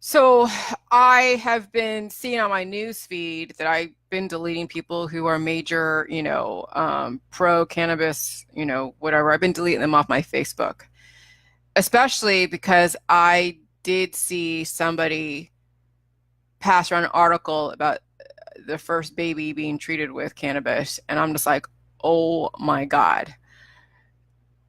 So I have been seeing on my news feed that I've been deleting people who are major, pro cannabis, whatever. I've been deleting them off my Facebook, especially because I did see somebody pass around an article about the first baby being treated with cannabis, and I'm just like, oh my God.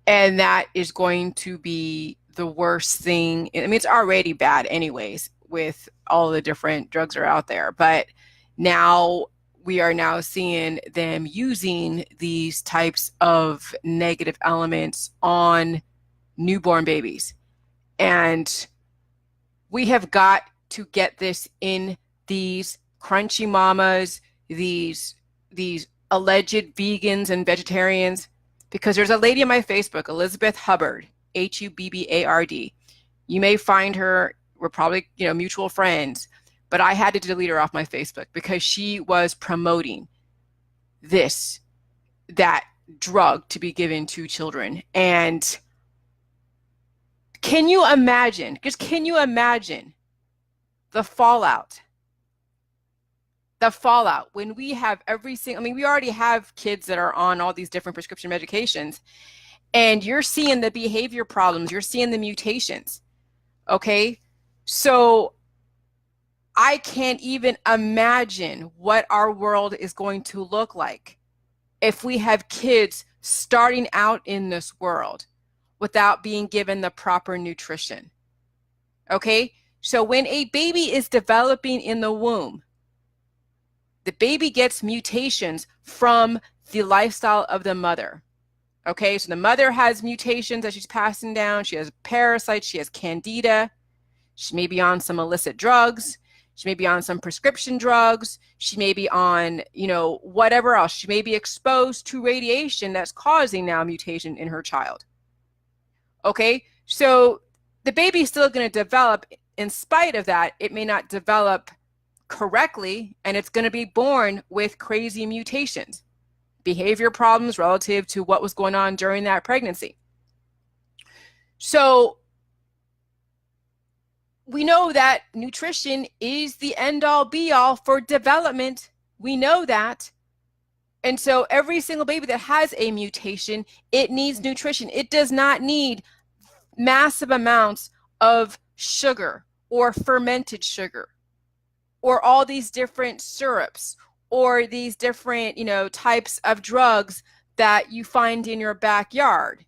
And that is going to be the worst thing. I mean, it's already bad anyways with all the different drugs that are out there, but now we are now seeing them using these types of negative elements on newborn babies. And we have got to get this in these crunchy mamas, these alleged vegans and vegetarians, because there's a lady on my Facebook, Elizabeth Hubbard, Hubbard. You may find her. We're probably, mutual friends, but I had to delete her off my Facebook because she was promoting that drug to be given to children. And can you imagine, the fallout? The fallout when we have we already have kids that are on all these different prescription medications, and you're seeing the behavior problems, you're seeing the mutations. Okay. So I can't even imagine what our world is going to look like if we have kids starting out in this world without being given the proper nutrition. Okay. So when a baby is developing in the womb, the baby gets mutations from the lifestyle of the mother. Okay, so the mother has mutations that she's passing down. She has parasites. She has candida. She may be on some illicit drugs. She may be on some prescription drugs. She may be on, whatever else. She may be exposed to radiation that's causing now mutation in her child. Okay, so the baby's still going to develop. In spite of that, it may not develop correctly, and it's going to be born with crazy mutations, behavior problems relative to what was going on during that pregnancy. So we know that nutrition is the end all be all for development. We know that. And so every single baby that has a mutation, it needs nutrition. It does not need massive amounts of sugar or fermented sugar or all these different syrups or these different, types of drugs that you find in your backyard,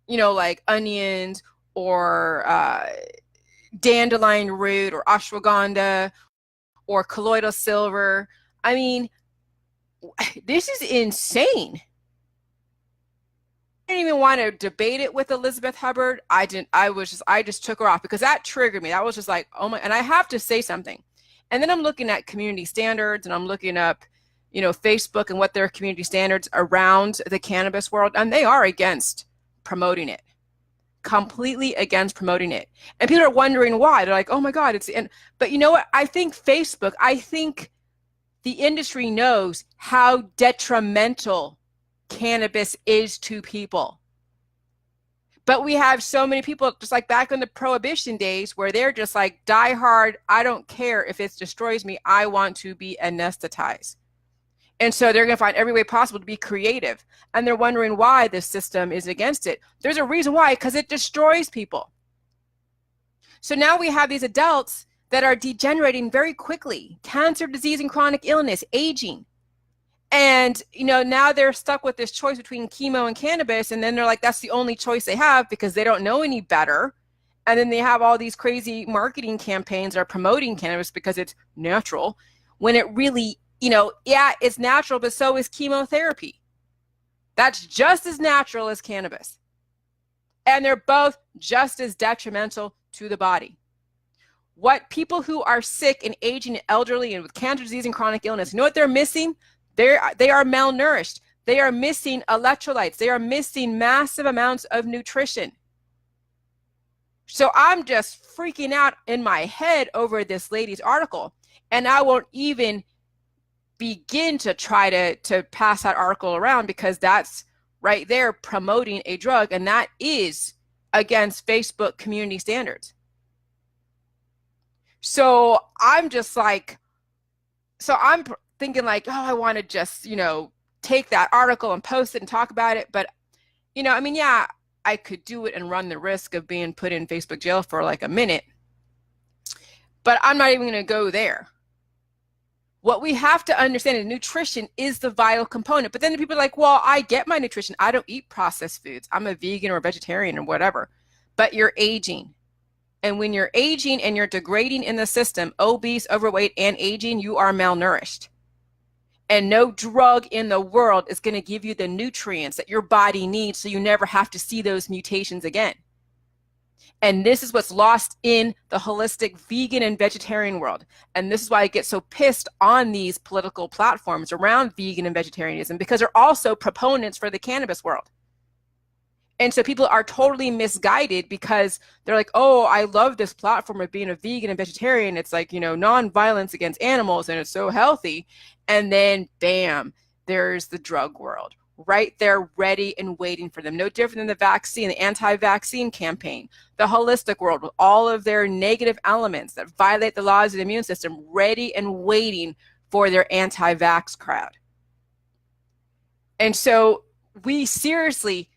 like onions or dandelion root or ashwagandha or colloidal silver. I mean, this is insane. I didn't even want to debate it with Elizabeth Hubbard. I just took her off because that triggered me. That was just like, oh my, and I have to say something. And then I'm looking at community standards, and I'm looking up, Facebook and what their community standards around the cannabis world, and they are against promoting it, completely against promoting it. And people are wondering why. They're like, oh my God, but you know what? I think the industry knows how detrimental cannabis is to people. But we have so many people, just like back in the prohibition days, where they're just like, die hard, I don't care if it destroys me, I want to be anesthetized. And so they're going to find every way possible to be creative. And they're wondering why this system is against it. There's a reason why, because it destroys people. So now we have these adults that are degenerating very quickly, cancer, disease, and chronic illness, aging. And, now they're stuck with this choice between chemo and cannabis. And then they're like, that's the only choice they have because they don't know any better. And then they have all these crazy marketing campaigns that are promoting cannabis because it's natural, when it really, yeah, it's natural, but so is chemotherapy. That's just as natural as cannabis. And they're both just as detrimental to the body. What people who are sick and aging and elderly and with cancer, disease, and chronic illness, you know what they're missing? They are malnourished. They are missing electrolytes. They are missing massive amounts of nutrition. So I'm just freaking out in my head over this lady's article. And I won't even begin to try to pass that article around, because that's right there promoting a drug, and that is against Facebook community standards. So I'm just like, so I'm thinking like, oh, I want to just, take that article and post it and talk about it. But, I mean, yeah, I could do it and run the risk of being put in Facebook jail for like a minute, but I'm not even going to go there. What we have to understand is nutrition is the vital component. But then the people are like, well, I get my nutrition. I don't eat processed foods. I'm a vegan or a vegetarian or whatever. But you're aging. And when you're aging and you're degrading in the system, obese, overweight, and aging, you are malnourished. And no drug in the world is going to give you the nutrients that your body needs so you never have to see those mutations again. And this is what's lost in the holistic vegan and vegetarian world. And this is why I get so pissed on these political platforms around vegan and vegetarianism, because they're also proponents for the cannabis world. And so people are totally misguided because they're like, oh, I love this platform of being a vegan and vegetarian. It's like, non-violence against animals and it's so healthy. And then bam, there's the drug world right there ready and waiting for them. No different than the vaccine, the anti-vaccine campaign, the holistic world with all of their negative elements that violate the laws of the immune system, ready and waiting for their anti-vax crowd. And so we seriously,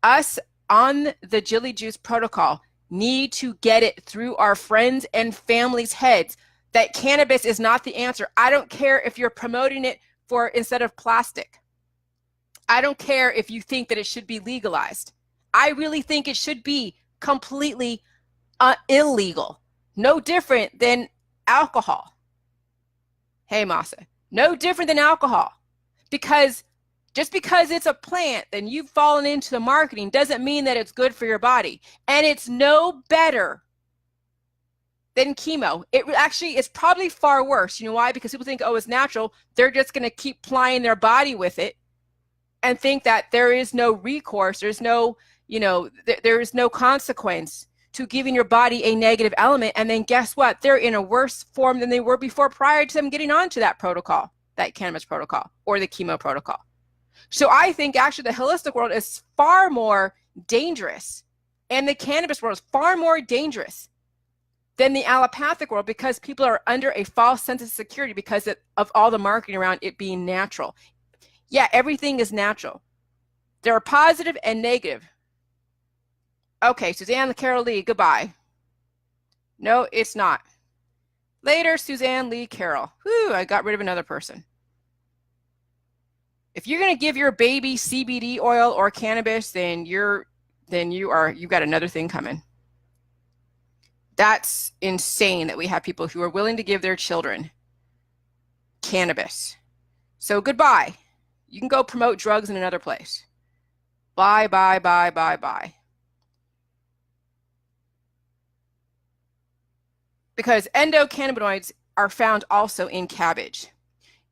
us on the Jilly Juice protocol, need to get it through our friends and families' heads that cannabis is not the answer. I don't care if you're promoting it for instead of plastic. I don't care if you think that it should be legalized. I really think it should be completely illegal. No different than alcohol. Hey, Masa, no different than alcohol. Because just because it's a plant, then you've fallen into the marketing doesn't mean that it's good for your body. And it's no better than chemo. It actually is probably far worse. You know why? Because people think, oh, it's natural. They're just going to keep plying their body with it and think that there is no recourse. There's no, there is no consequence to giving your body a negative element. And then guess what? They're in a worse form than they were before prior to them getting onto that protocol, that cannabis protocol or the chemo protocol. So I think actually the holistic world is far more dangerous and the cannabis world is far more dangerous than the allopathic world because people are under a false sense of security because of all the marketing around it being natural. Yeah, everything is natural. There are positive and negative. Okay, Suzanne Carol Lee, goodbye. No, it's not. Later, Suzanne Lee Carroll. Whew, I got rid of another person. If you're going to give your baby CBD oil or cannabis, then you've got another thing coming. That's insane that we have people who are willing to give their children cannabis. So goodbye. You can go promote drugs in another place. Bye, bye, bye, bye, bye. Because endocannabinoids are found also in cabbage.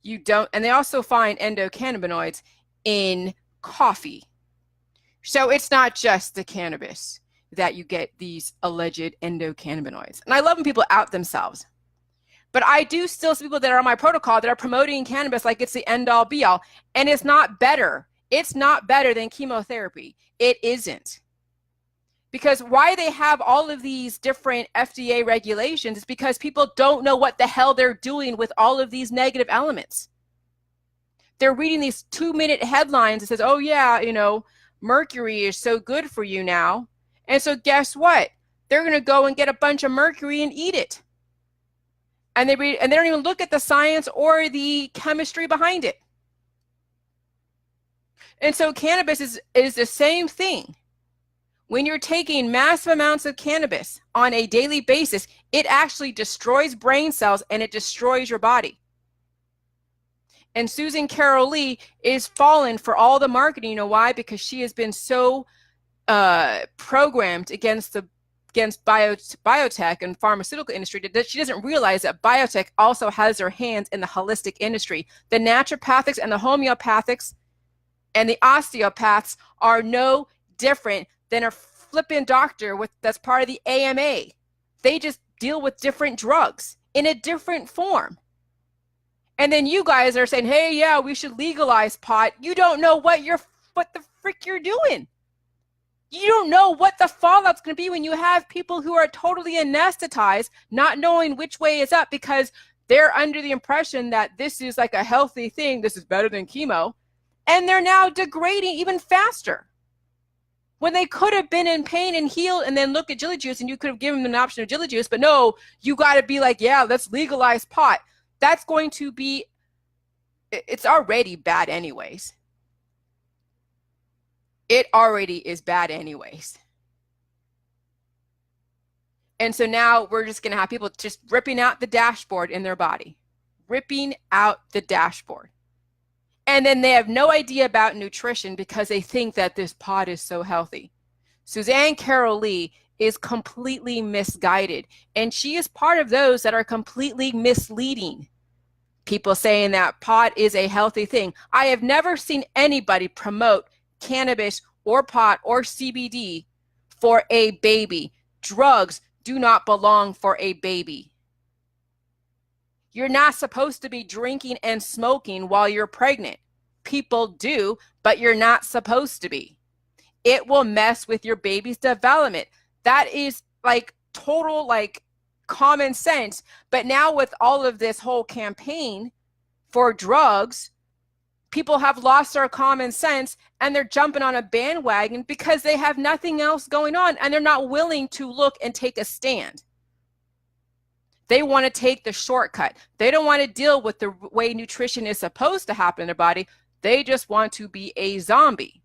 And they also find endocannabinoids in coffee. So it's not just the cannabis that you get these alleged endocannabinoids. And I love when people out themselves. But I do still see people that are on my protocol that are promoting cannabis like it's the end all be all. And it's not better. It's not better than chemotherapy. It isn't. Because why they have all of these different FDA regulations is because people don't know what the hell they're doing with all of these negative elements. They're reading these 2-minute headlines that says, oh yeah, mercury is so good for you now. And so guess what? They're going to go and get a bunch of mercury and eat it. And they don't even look at the science or the chemistry behind it. And so cannabis is the same thing. When you're taking massive amounts of cannabis on a daily basis, it actually destroys brain cells and it destroys your body. And Susan Carol Lee is fallen for all the marketing. You know why? Because she has been so programmed against biotech and pharmaceutical industry that she doesn't realize that biotech also has their hands in the holistic industry. The naturopathics and the homeopathics and the osteopaths are no different than a flippin' doctor that's part of the AMA. They just deal with different drugs in a different form. And then you guys are saying, hey, yeah, we should legalize pot. You don't know what the frick you're doing. You don't know what the fallout's going to be when you have people who are totally anesthetized, not knowing which way is up because they're under the impression that this is like a healthy thing. This is better than chemo. And they're now degrading even faster. When they could have been in pain and healed and then look at jelly juice and you could have given them an option of jelly juice, but no, you got to be like, yeah, let's legalize pot. That's going to be, it's already bad anyways. It already is bad anyways. And so now we're just going to have people just ripping out the dashboard in their body, ripping out the dashboard. And then they have no idea about nutrition because they think that this pot is so healthy. Suzanne Carroll Lee is completely misguided, and she is part of those that are completely misleading people saying that pot is a healthy thing. I have never seen anybody promote cannabis or pot or CBD for a baby. Drugs do not belong for a baby. You're not supposed to be drinking and smoking while you're pregnant. People do, but you're not supposed to be. It will mess with your baby's development. That is like total like common sense. But now with all of this whole campaign for drugs, people have lost their common sense and they're jumping on a bandwagon because they have nothing else going on and they're not willing to look and take a stand. They want to take the shortcut. They don't want to deal with the way nutrition is supposed to happen in their body. They just want to be a zombie.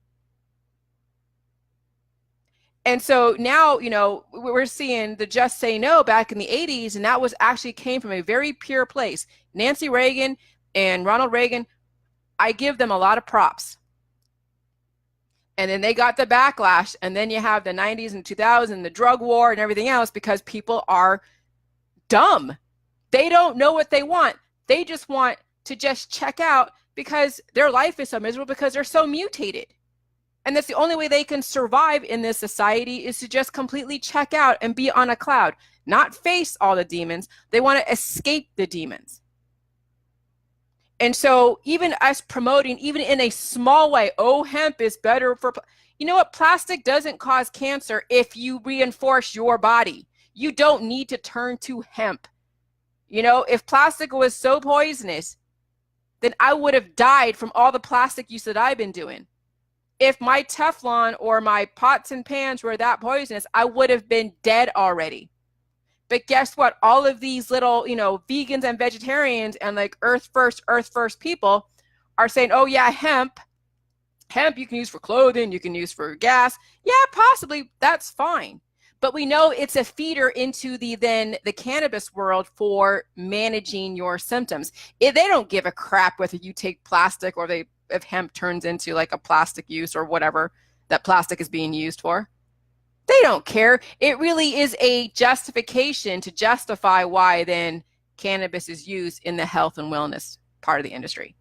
And so now, you know, we're seeing the Just Say No back in the 80s, and that was actually came from a very pure place. Nancy Reagan and Ronald Reagan, I give them a lot of props. And then they got the backlash, and then you have the 90s and 2000s, the drug war and everything else because people are dumb. They don't know what they want. They just want to just check out because their life is so miserable because they're so mutated. And that's the only way they can survive in this society is to just completely check out and be on a cloud, not face all the demons. They want to escape the demons. And so even us promoting, even in a small way, oh, hemp is better for, you know what? Plastic doesn't cause cancer if you reinforce your body. You don't need to turn to hemp. You know, if plastic was so poisonous, then I would have died from all the plastic use that I've been doing. If my Teflon or my pots and pans were that poisonous, I would have been dead already. But guess what? All of these little, you know, vegans and vegetarians and like earth first people are saying, oh yeah, hemp you can use for clothing, you can use for gas. Yeah, possibly, that's fine. But we know it's a feeder into the cannabis world for managing your symptoms. They don't give a crap whether you take plastic or if hemp turns into like a plastic use or whatever that plastic is being used for. They don't care. It really is a justification to justify why then cannabis is used in the health and wellness part of the industry.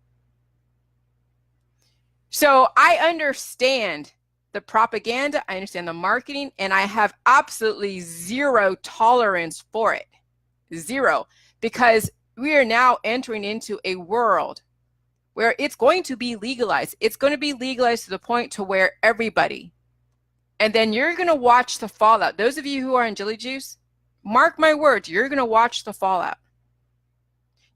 So I understand the propaganda, I understand the marketing, and I have absolutely zero tolerance for it. Zero. Because we are now entering into a world where it's going to be legalized. It's going to be legalized to the point to where everybody, and then you're going to watch the fallout. Those of you who are in jelly juice, mark my words, you're going to watch the fallout.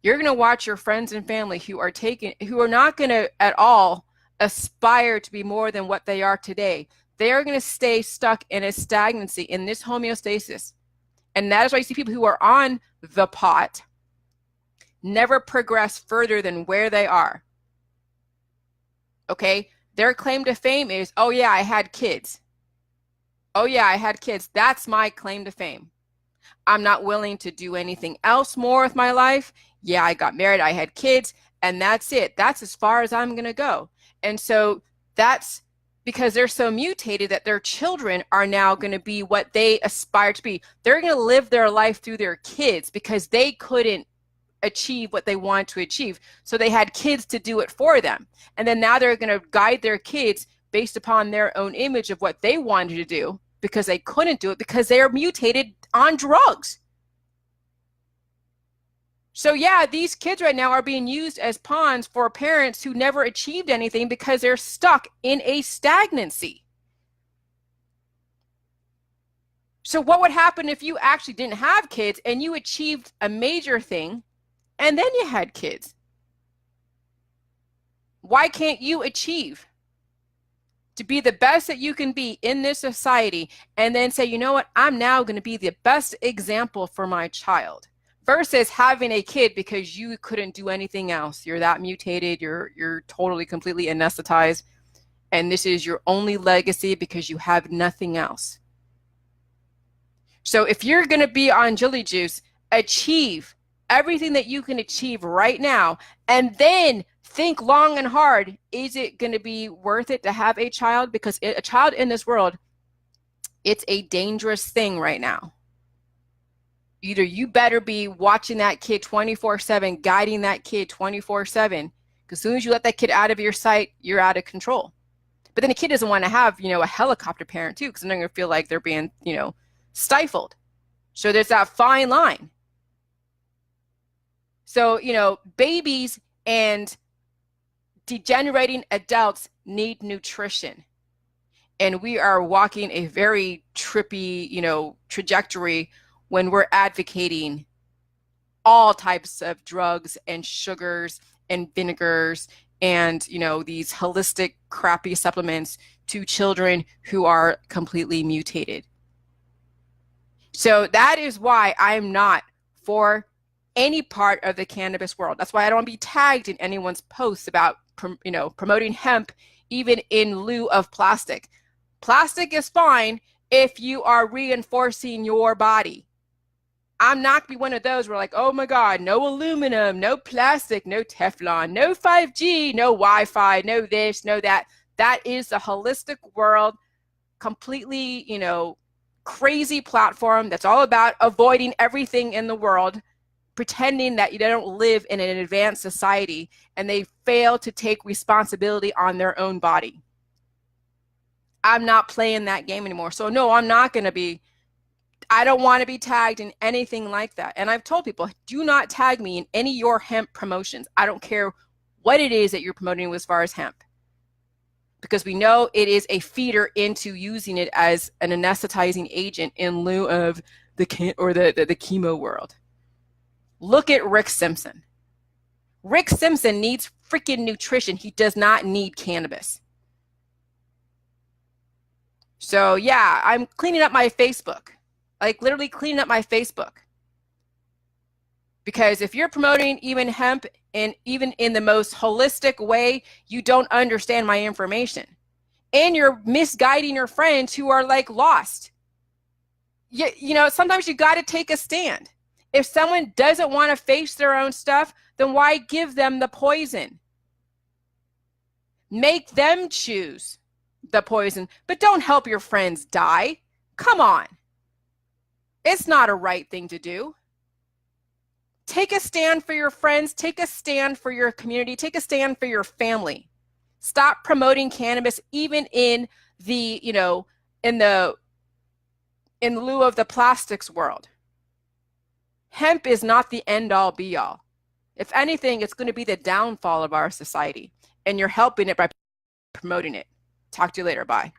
You're going to watch your friends and family who are not going to at all aspire to be more than what they are today. They are going to stay stuck in a stagnancy, in this homeostasis. And that is why you see people who are on the pot never progress further than where they are. Okay? Their claim to fame is, oh yeah, I had kids. Oh yeah, I had kids. That's my claim to fame. I'm not willing to do anything else more with my life. Yeah, I got married, I had kids, and that's it. That's as far as I'm going to go. And so that's because they're so mutated that their children are now going to be what they aspire to be. They're going to live their life through their kids because they couldn't achieve what they wanted to achieve. So they had kids to do it for them. And then now they're going to guide their kids based upon their own image of what they wanted to do because they couldn't do it because they are mutated on drugs. So yeah, these kids right now are being used as pawns for parents who never achieved anything because they're stuck in a stagnancy. So what would happen if you actually didn't have kids and you achieved a major thing and then you had kids? Why can't you achieve to be the best that you can be in this society and then say, you know what, I'm now going to be the best example for my child, versus having a kid because you couldn't do anything else. You're that mutated, you're totally completely anesthetized, and this is your only legacy because you have nothing else. So if you're going to be on Jilly Juice, achieve everything that you can achieve right now, and then think long and hard. Is it going to be worth it to have a child? Because a child in this world, it's a dangerous thing right now. Either you better be watching that kid 24/7, guiding that kid 24/7, because as soon as you let that kid out of your sight, you're out of control. But then the kid doesn't want to have, a helicopter parent too, because then they're going to feel like they're being, stifled. So there's that fine line. So, babies and degenerating adults need nutrition. And we are walking a very trippy, trajectory when we're advocating all types of drugs and sugars and vinegars and, these holistic crappy supplements to children who are completely mutated. So that is why I'm not for any part of the cannabis world. That's why I don't want to be tagged in anyone's posts about, promoting hemp, even in lieu of plastic. Plastic is fine if you are reinforcing your body. I'm not going to be one of those where like, oh my God, no aluminum, no plastic, no Teflon, no 5G, no Wi-Fi, no this, no that. That is the holistic world, completely, crazy platform that's all about avoiding everything in the world, pretending that you don't live in an advanced society, and they fail to take responsibility on their own body. I'm not playing that game anymore. So no, I don't want to be tagged in anything like that. And I've told people, do not tag me in any of your hemp promotions. I don't care what it is that you're promoting as far as hemp, because we know it is a feeder into using it as an anesthetizing agent in lieu of the chemo world. Look at Rick Simpson. Rick Simpson needs freaking nutrition. He does not need cannabis. So yeah, I'm cleaning up my Facebook. Like literally cleaning up my Facebook. Because if you're promoting even hemp and even in the most holistic way, you don't understand my information. And you're misguiding your friends who are like lost. Sometimes you got to take a stand. If someone doesn't want to face their own stuff, then why give them the poison? Make them choose the poison, but don't help your friends die. Come on. It's not a right thing to do. Take a stand for your friends. Take a stand for your community. Take a stand for your family. Stop promoting cannabis even in the, in lieu of the plastics world. Hemp is not the end all be all. If anything, it's going to be the downfall of our society, and you're helping it by promoting it. Talk to you later. Bye.